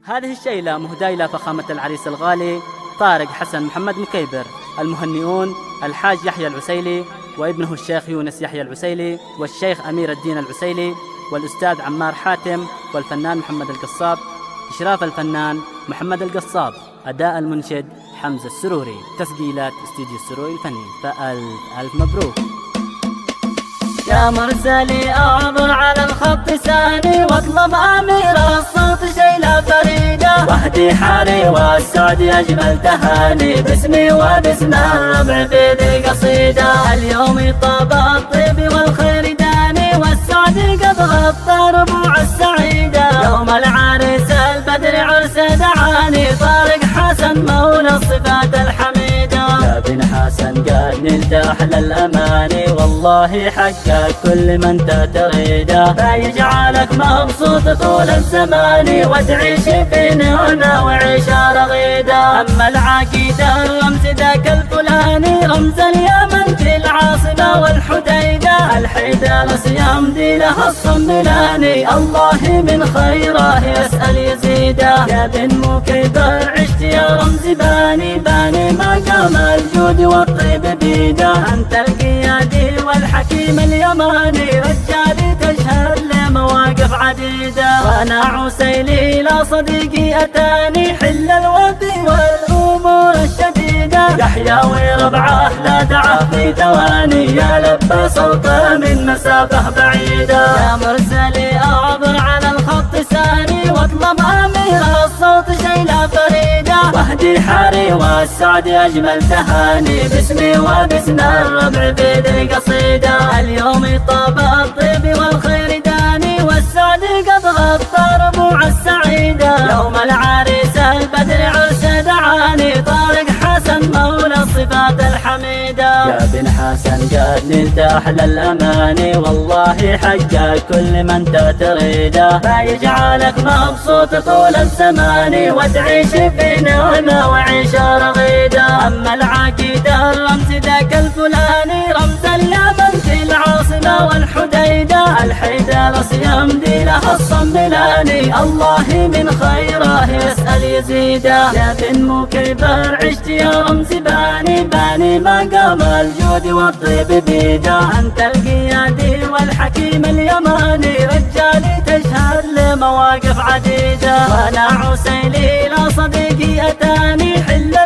هذه الشيلة مهداة إلى فخامة العريس الغالي طارق حسن محمد مكيبر. المهنئون الحاج يحيى العسيلي وابنه الشيخ يونس يحيى العسيلي والشيخ أمير الدين العسيلي والأستاذ عمار حاتم والفنان محمد القصاب. إشراف الفنان محمد القصاب. أداء المنشد حمزة السروري. تسجيلات استديو السروري الفني. فألف مبروك. يا مرسلي أعبر على الخط ثاني واطلب أمير الصوت شيلة فريدة، وحدي حالي والسعد أجمل تهاني باسمي وباسم الربع في ذي قصيدة. اليوم طاب الطيب والخير داني والسعد قد غطى ربوع السعيدة. يوم العريس البدر عرس دعاني طارق حسن مولى الصفات الحميدة. يا بن حسن قد نلت أحلى الأماني والله حقك كل من تريده، فيجعلك مبسوط طول الزمان وتعيش في نعمة وعيشة رغيدة. أما العقيدة الرمز ذاك الفلاني رمز اليمن في العاصمة والحديدة. الحيدة صيام دي لها الصملاني الله من خيره يسأل يزيده. يا بن مكيبر عشت يا رمز باني مقام الجود والطيب بيده. أنت القيادي والحكيم اليماني رجالي تشهد لمواقف عديدة. وأنا عسيلي لا صديقي أتاني حل الوفي والأمور الشديدة. يحيى وربعه لا دعا في ثواني يا لبى صوته من مسافة بعيدة. يا مرسلي أعبر على الخط ثاني واطلب أمير الصوت شيلة فريدة، وحدي حاري والسعد أجمل تهاني باسمي وباسم الربع في ذي قصيدة. اليوم طاب الطيب والخير داني والسعد قد غطى ربوع السعيدة. يوم العريس البدر عرس دعاني طارق حسن مولى الصفات الحميدة. يا بن حسن قد نلت أحلى الأماني والله حقك كل من تريده، فيجعلك مبسوط طول الزمان وتعيش في نعمة وعيشة رغيدة. أما العقيدة الرمز ذاك الفلاني رمز اليمن في العاصمة والحديدة. الحيدة صيام دي لها الصملاني الله من خيره يسأل يزيده. يا بن مكيبر عشت يا رمز باني مقام الجود والطيب بيده. أنت القيادي والحكيم اليماني رجالي تشهد لمواقف عديدة. وأنا عسيلي لا صديقي أتاني حل